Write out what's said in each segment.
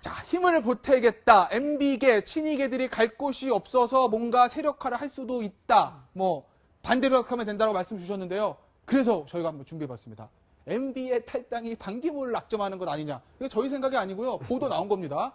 자, 힘을 보태겠다. MB계, 친이계들이 갈 곳이 없어서 뭔가 세력화를 할 수도 있다. 뭐 반대로 하면 된다고 말씀 주셨는데요. 그래서 저희가 한번 준비해봤습니다. MB의 탈당이 반기문을 낙점하는 것 아니냐. 이게 저희 생각이 아니고요. 보도 나온 겁니다.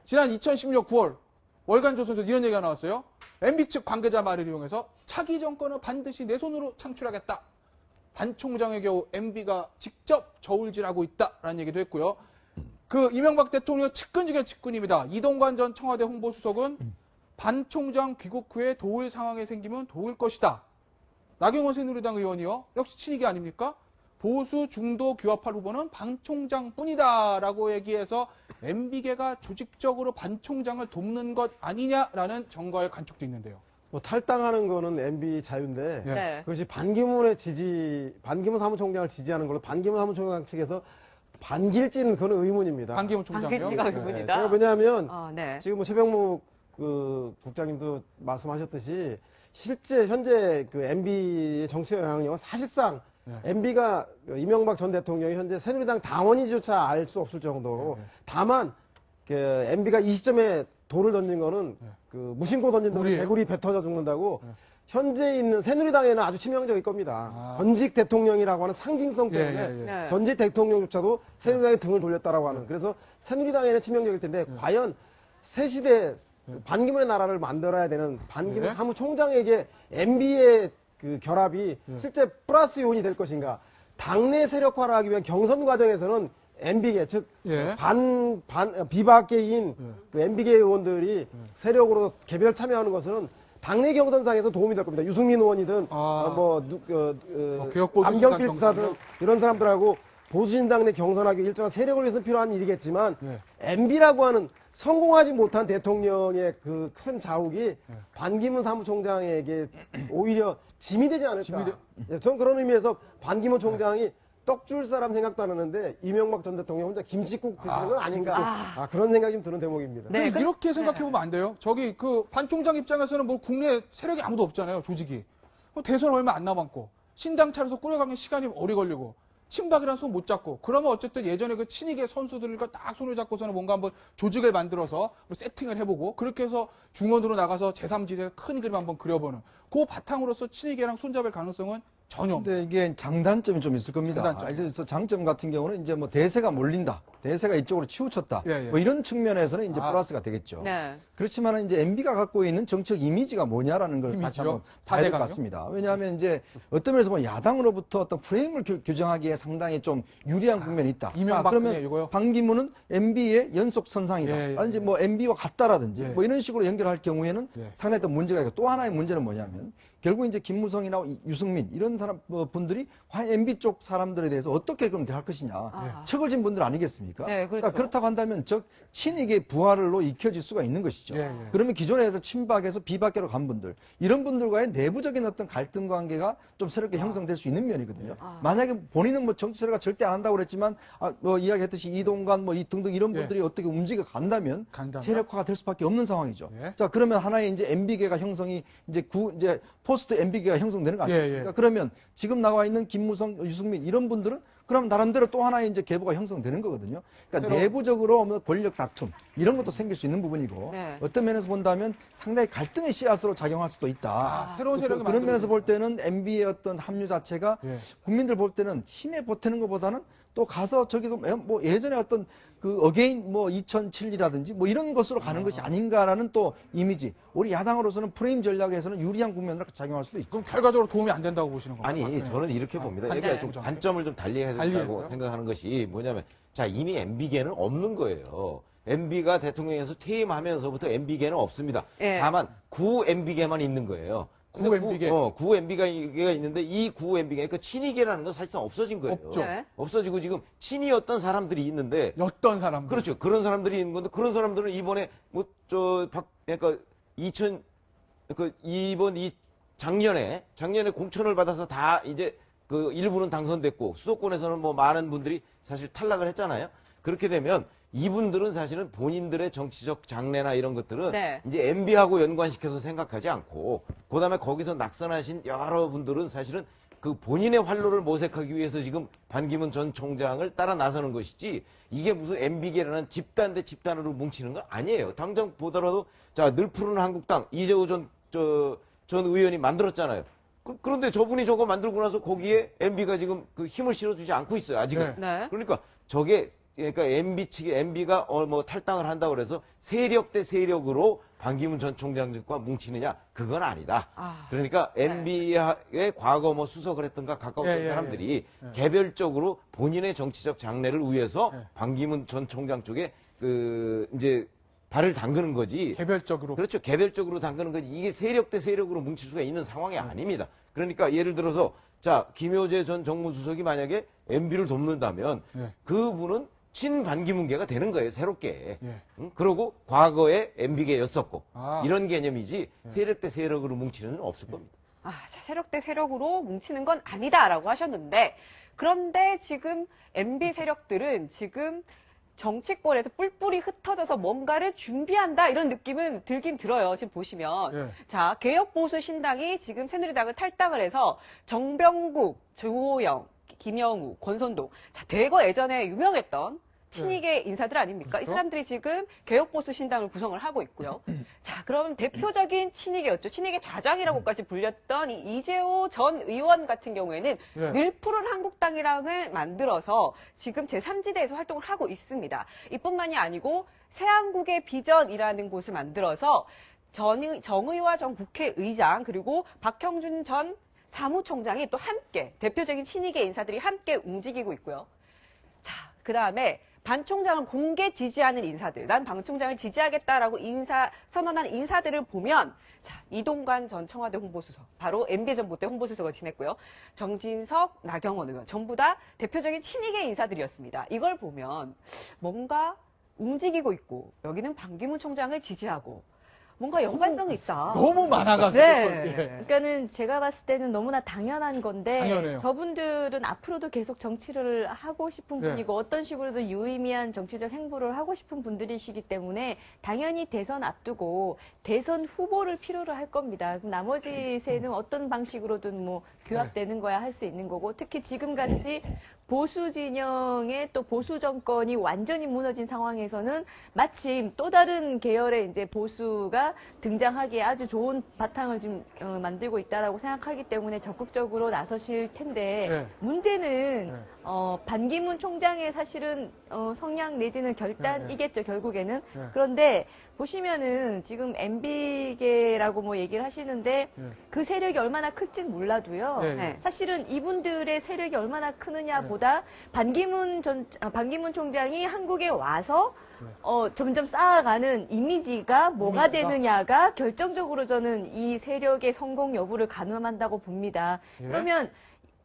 지난 2016 9월 월간조선에서 이런 얘기가 나왔어요. MB 측 관계자 말을 이용해서 차기 정권은 반드시 내 손으로 창출하겠다. 반 총장의 경우 MB가 직접 저울질하고 있다라는 얘기도 했고요. 그 이명박 대통령 측근 중에 측근입니다. 이동관 전 청와대 홍보수석은 반 총장 귀국 후에 도울 상황이 생기면 도울 것이다. 나경원 새누리당 의원이요. 역시 친이계 아닙니까? 보수 중도 규합할 후보는 반 총장뿐이다라고 얘기해서 MB계가 조직적으로 반 총장을 돕는 것 아니냐라는 정거의 관측도 있는데요. 뭐 탈당하는 거는 MB 자유인데 네. 그것이 반기문 사무총장을 지지하는 걸로 반기문 사무총장 측에서 반길지는 그건 의문입니다. 반기문 총장이요? 반길지가 네. 의문이다. 왜냐하면 네. 지금 뭐 최병묵 그 국장님도 말씀하셨듯이 실제 현재 그 MB의 정치 영향력은 사실상 MB가 이명박 전 대통령이 현재 새누리당 당원인지조차 알 수 없을 정도로 다만 그 MB가 이 시점에 돌을 던진 거는 그 무심코 던진다고 개구리 배 터져 죽는다고 현재 있는 새누리당에는 아주 치명적일 겁니다. 전직 대통령이라고 하는 상징성 때문에 전직 대통령조차도 새누리당에 등을 돌렸다라고 하는 그래서 새누리당에는 치명적일 텐데 과연 새 시대 반기문의 나라를 만들어야 되는 반기문 사무총장에게 MB의 그 결합이 실제 플러스 요인이 될 것인가. 당내 세력화를 하기 위한 경선 과정에서는 MB계, 즉, 비박계인 그 MB계 의원들이 세력으로 개별 참여하는 것은 당내 경선상에서 도움이 될 겁니다. 유승민 의원이든, 안경필 지사든 이런 사람들하고 보수진당 내 경선하기 일정한 세력을 위해서 필요한 일이겠지만, MB라고 하는 성공하지 못한 대통령의 그 큰 자욱이 반기문 사무총장에게 오히려 짐이 되지 않을까. 저는 그런 의미에서 반기문 총장이 떡 줄 사람 생각도 안 하는데 이명박 전 대통령 혼자 김치국 드시는 건 아닌가. 그런 생각이 좀 드는 대목입니다. 네, 이렇게 생각해보면 안 돼요. 저기 그 반 총장 입장에서는 뭐 국내 세력이 아무도 없잖아요. 조직이. 대선 얼마 안 남았고 신당 차려서 꾸려가면 시간이 오래 걸리고 친박이라는 손 못 잡고 그러면 어쨌든 예전에 그 친이계 선수들과 딱 손을 잡고서는 뭔가 한번 조직을 만들어서 세팅을 해보고 그렇게 해서 중원으로 나가서 제3지대 큰 그림 한번 그려보는 그 바탕으로서 친이계랑 손잡을 가능성은 전혀 근데 이게 장단점이 좀 있을 겁니다. 그래서 장점 같은 경우는 이제 뭐 대세가 몰린다. 대세가 이쪽으로 치우쳤다. 뭐 이런 측면에서는 이제 플러스가 되겠죠. 그렇지만 이제 MB가 갖고 있는 정책 이미지가 뭐냐라는 걸 다시 한번 봐야 될 것 같습니다. 왜냐하면 이제 어떤 면에서 보면 야당으로부터 어떤 프레임을 규정하기에 상당히 좀 유리한 국면이 있다. 그러면 반기문은 MB의 연속 선상이다. 아니지 뭐 MB와 같다라든지 뭐 이런 식으로 연결할 경우에는 상당히 또 문제가 있고 또 하나의 문제는 뭐냐면 결국 이제 김무성이나 유승민 이런 사람 분들이 MB 쪽 사람들에 대해서 어떻게 그럼 대할 것이냐 척을 진 분들 아니겠습니까? 그러니까 그렇다고 한다면 즉 친이계 부활로 익혀질 수가 있는 것이죠. 그러면 기존에서 친박에서 비박계로 간 분들 이런 분들과의 내부적인 어떤 갈등 관계가 좀 새롭게 형성될 수 있는 면이거든요. 만약에 본인은 뭐 정치 세력화 절대 안 한다고 그랬지만 뭐 이야기했듯이 이동관 뭐 등등 이런 분들이 어떻게 움직여 간다면 세력화가 될 수밖에 없는 상황이죠. 자 그러면 하나의 이제 MB계가 형성이 이제 포스트 MB계가 형성되는 거 아닙니까? 그러면 지금 나와 있는 김무성, 유승민 이런 분들은 그럼 나름대로 또 하나의 이제 계보가 형성되는 거거든요. 그러니까 내부적으로 권력 다툼 이런 것도 생길 수 있는 부분이고 어떤 면에서 본다면 상당히 갈등의 씨앗으로 작용할 수도 있다. 새로운 세력이 그런 면에서 볼 때는 MB의 어떤 합류 자체가 국민들 볼 때는 힘에 보태는 것보다는 또 가서 저기도 뭐 예전에 어떤 그 어게인 뭐 2007이라든지 뭐 이런 것으로 가는 것이 아닌가라는 또 이미지. 우리 야당으로서는 프레임 전략에서는 유리한 국면으로 작용할 수도 있고. 그럼 결과적으로 도움이 안 된다고 보시는 건가요? 아니, 저는 이렇게 봅니다. 여기가 좀 관점을 좀 달리해야 된다고 생각하는 것이 뭐냐면 자, 이미 MB계는 없는 거예요. MB가 대통령에서 퇴임하면서부터 MB계는 없습니다. 다만 구 MB계만 있는 거예요. 구 MB계가 있는데 이 구 MB계, 그러니까 친이계라는 건 사실상 없어진 거예요. 없어지고 지금 친이었던 사람들이 있는데. 어떤 사람들? 그렇죠. 그런 사람들이 있는 건데 그런 사람들은 이번에 그러니까 작년에 공천을 받아서 다 이제 그 일부는 당선됐고 수도권에서는 뭐 많은 분들이 사실 탈락을 했잖아요. 그렇게 되면 이분들은 사실은 본인들의 정치적 장래나 이런 것들은 이제 MB하고 연관시켜서 생각하지 않고 그다음에 거기서 낙선하신 여러분들은 사실은 그 본인의 활로를 모색하기 위해서 지금 반기문 전 총장을 따라 나서는 것이지 이게 무슨 MB계라는 집단 대 집단으로 뭉치는 건 아니에요. 당장 보더라도 자, 늘 푸르는 한국당 이재호 전 의원이 만들었잖아요. 그런데 저분이 저거 만들고 나서 거기에 MB가 지금 그 힘을 실어주지 않고 있어요. 아직은. 네. 그러니까 그러니까 MB가 뭐 탈당을 한다고 그래서 세력 대 세력으로 반기문 전 총장과 뭉치느냐? 그건 아니다. 그러니까 MB의 과거 뭐 수석을 했던가 가까웠던 사람들이 개별적으로 본인의 정치적 장래를 위해서 반기문 전 총장 쪽에 이제 발을 담그는 거지. 개별적으로. 그렇죠. 개별적으로 담그는 거지. 이게 세력 대 세력으로 뭉칠 수가 있는 상황이 아닙니다. 그러니까 예를 들어서 자, 김효재 전 정무수석이 만약에 MB를 돕는다면 그분은 친반기문계가 되는 거예요, 새롭게. 응? 그리고 과거에 MB계였었고 이런 개념이지 세력 대 세력으로 뭉치는 건 없을 겁니다. 자, 세력 대 세력으로 뭉치는 건 아니다라고 하셨는데 그런데 지금 MB 세력들은 지금 정치권에서 뿔뿔이 흩어져서 뭔가를 준비한다 이런 느낌은 들긴 들어요. 지금 보시면. 자, 개혁보수신당이 지금 새누리당을 탈당을 해서 정병국, 조호영, 김영우, 권선동. 자, 대거 예전에 유명했던 친이계 인사들 아닙니까? 그렇죠? 이 사람들이 지금 개혁보수 신당을 구성을 하고 있고요. 자, 그럼 대표적인 친이계였죠. 친이계 좌장이라고까지 불렸던 이 이재호 전 의원 같은 경우에는 늘 푸른 한국당이랑을 만들어서 지금 제3지대에서 활동을 하고 있습니다. 이뿐만이 아니고 새한국의 비전이라는 곳을 만들어서 정의화 전 국회의장 그리고 박형준 전 사무총장이 또 함께 대표적인 친이계 인사들이 함께 움직이고 있고요. 자, 그 다음에 반 총장을 공개 지지하는 인사들, 난 반 총장을 지지하겠다라고 선언한 인사들을 보면, 자, 이동관 전 청와대 홍보수석, 바로 MB 전봇대 홍보수석을 지냈고요. 정진석, 나경원 의원, 전부 다 대표적인 친이계 인사들이었습니다. 이걸 보면 뭔가 움직이고 있고, 여기는 반기문 총장을 지지하고, 뭔가 연관성이 있다. 너무 많아가지고. 그러니까는 제가 봤을 때는 너무나 당연한 건데 당연해요. 저분들은 앞으로도 계속 정치를 하고 싶은 분이고 어떤 식으로든 유의미한 정치적 행보를 하고 싶은 분들이시기 때문에 당연히 대선 앞두고 대선 후보를 필요로 할 겁니다. 그럼 나머지 세는 어떤 방식으로든 뭐 규합되는 거야 할 수 있는 거고 특히 지금같이 보수 진영의 또 보수 정권이 완전히 무너진 상황에서는 마침 또 다른 계열의 이제 보수가 등장하기에 아주 좋은 바탕을 지금 만들고 있다라고 생각하기 때문에 적극적으로 나서실 텐데 문제는 반기문 총장의 사실은 성향 내지는 결단이겠죠 결국에는. 그런데 보시면은 지금 MB계라고 뭐 얘기를 하시는데 그 세력이 얼마나 클진 몰라도요. 사실은 이분들의 세력이 얼마나 크느냐보다 반기문 총장이 한국에 와서 점점 쌓아가는 이미지가 뭐가 되느냐가 결정적으로 저는 이 세력의 성공 여부를 가늠한다고 봅니다. 그러면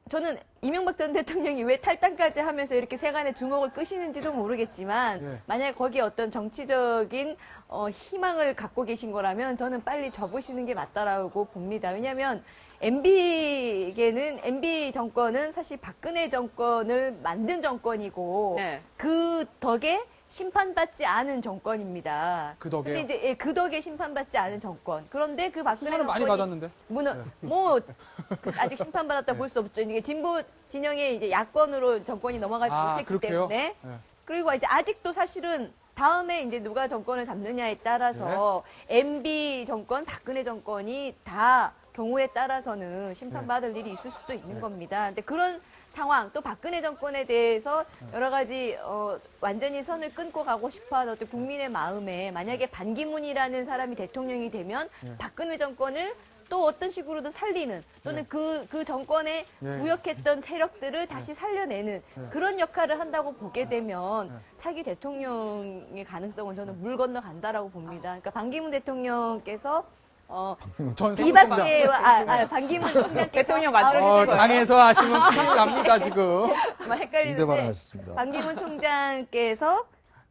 저는 이명박 전 대통령이 왜 탈당까지 하면서 이렇게 세간의 주목을 끄시는지도 모르겠지만 만약에 거기에 어떤 정치적인 희망을 갖고 계신 거라면 저는 빨리 접으시는 게 맞다라고 봅니다. 왜냐하면 MB 정권은 사실 박근혜 정권을 만든 정권이고 그 덕에 심판받지 않은 정권입니다. 그 덕에 이제 그 덕에 심판받지 않은 정권. 그런데 그 박근혜 정권이 많이 받았는데. 아직 심판받았다 볼 수 없죠. 이게 진보 진영의 이제 야권으로 정권이 넘어가지 못했기 때문에. 그리고 이제 아직도 사실은 다음에 이제 누가 정권을 잡느냐에 따라서 MB 정권, 박근혜 정권이 다 경우에 따라서는 심판받을 일이 있을 수도 있는 겁니다. 근데 그런 상황, 또 박근혜 정권에 대해서 여러 가지 완전히 선을 끊고 가고 싶어하는 어떤 국민의 마음에 만약에 반기문이라는 사람이 대통령이 되면 박근혜 정권을 또 어떤 식으로든 살리는 또는 그 정권에 부역했던 세력들을 다시 살려내는 그런 역할을 한다고 보게 되면 차기 대통령의 가능성은 저는 물 건너간다라고 봅니다. 그러니까 반기문 대통령께서 비박계와 반기문 총장 대통령 만드시는 거예요. 당에서 하시면 큰일 납니다 지금. 헷갈리는데 반기문 총장께서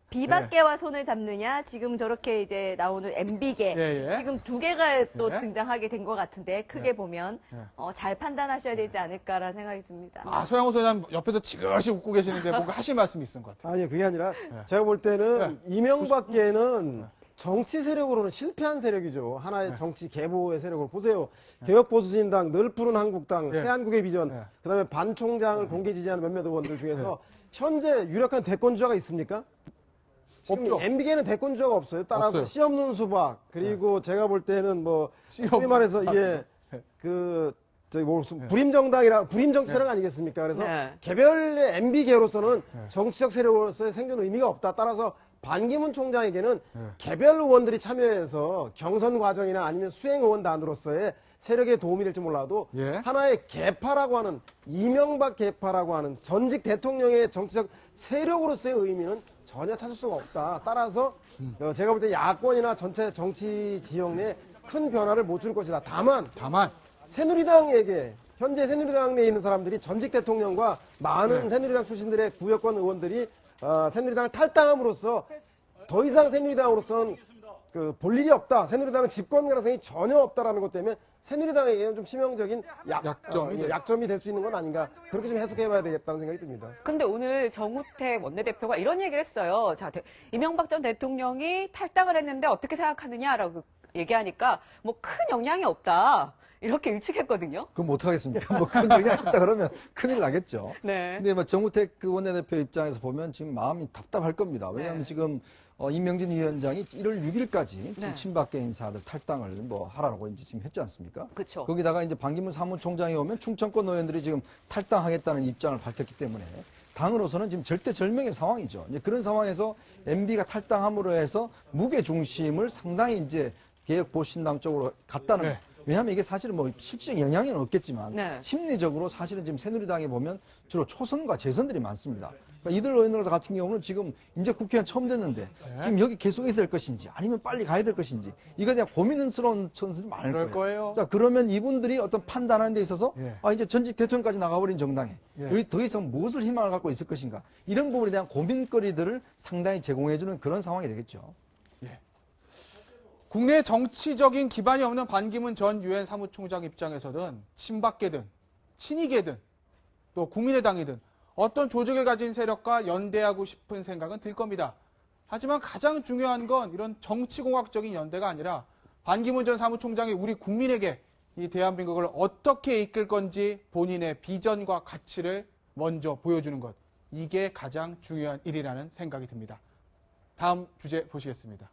비박계와 손을 잡느냐 지금 저렇게 이제 나오는 MB계 지금 두 개가 또 등장하게 된 것 같은데 크게 보면 잘 판단하셔야 되지 않을까라는 생각이 듭니다. 서영호 소장 옆에서 지그시 웃고 계시는데 뭔가 하실 말씀이 있는 것 같아요. 아니요 그게 아니라 제가 볼 때는 이명박계는 정치 세력으로는 실패한 세력이죠. 하나의 정치 계보의 세력으로 보세요. 개혁보수신당, 늘 푸른 한국당, 새한국의 비전, 그다음에 반 총장을 공개 지지하는 몇몇 의원들 중에서 현재 유력한 대권주자가 있습니까? 지금 없죠. MB계는 대권주자가 없어요. 따라서 없어요. 씨 없는 수박, 그리고 제가 볼 때는 뭐 소위 말해서 이게 불임 정치 세력 아니겠습니까? 그래서 개별의 MB계로서는 정치적 세력으로서의 생존 의미가 없다. 따라서 반기문 총장에게는 개별 의원들이 참여해서 경선 과정이나 아니면 수행 의원단으로서의 세력에 도움이 될지 몰라도 하나의 계파라고 하는 이명박 계파라고 하는 전직 대통령의 정치적 세력으로서의 의미는 전혀 찾을 수가 없다. 따라서 제가 볼 때 야권이나 전체 정치 지형 내에 큰 변화를 못 줄 것이다. 다만 새누리당에게 현재 새누리당 내에 있는 사람들이 전직 대통령과 많은 새누리당 출신들의 구여권 의원들이 새누리당을 탈당함으로써 더 이상 새누리당으로서는 볼 일이 없다. 새누리당은 집권 가능성이 전혀 없다라는 것 때문에 새누리당에게는 좀 치명적인 약점이 될 수 있는 건 아닌가. 그렇게 좀 해석해봐야 되겠다는 생각이 듭니다. 근데 오늘 정우택 원내대표가 이런 얘기를 했어요. 자, 이명박 전 대통령이 탈당을 했는데 어떻게 생각하느냐라고 얘기하니까 뭐 큰 영향이 없다. 이렇게 일축했거든요. 그럼 못하겠습니까? 뭐 큰 영향이 있다 그러면 큰일 나겠죠. 네. 근데 뭐 정우택 그 원내대표 입장에서 보면 지금 마음이 답답할 겁니다. 왜냐하면 지금 임명진 위원장이 1월 6일까지 지금 친박계 인사들 탈당을 뭐 하라고 이제 지금 했지 않습니까? 그렇죠. 거기다가 이제 반기문 사무총장이 오면 충청권 의원들이 지금 탈당하겠다는 입장을 밝혔기 때문에 당으로서는 지금 절대절명의 상황이죠. 이제 그런 상황에서 MB가 탈당함으로 해서 무게 중심을 상당히 이제 개혁보수신당 쪽으로 갔다는. 왜냐하면 이게 사실은 뭐 실질적 영향은 없겠지만 심리적으로 사실은 지금 새누리당에 보면 주로 초선과 재선들이 많습니다. 그러니까 이들 의원들 같은 경우는 지금 이제 국회의원 처음 됐는데 지금 여기 계속 있어야 될 것인지 아니면 빨리 가야 될 것인지 이거에 대한 고민스러운 선수들이 많을 거예요. 자, 그러면 이분들이 어떤 판단하는 데 있어서 이제 전직 대통령까지 나가버린 정당에 여기 더 이상 무엇을 희망을 갖고 있을 것인가 이런 부분에 대한 고민거리들을 상당히 제공해주는 그런 상황이 되겠죠. 국내 정치적인 기반이 없는 반기문 전 유엔 사무총장 입장에서는 친박계든 친이계든 또 국민의당이든 어떤 조직을 가진 세력과 연대하고 싶은 생각은 들 겁니다. 하지만 가장 중요한 건 이런 정치공학적인 연대가 아니라 반기문 전 사무총장이 우리 국민에게 이 대한민국을 어떻게 이끌 건지 본인의 비전과 가치를 먼저 보여주는 것. 이게 가장 중요한 일이라는 생각이 듭니다. 다음 주제 보시겠습니다.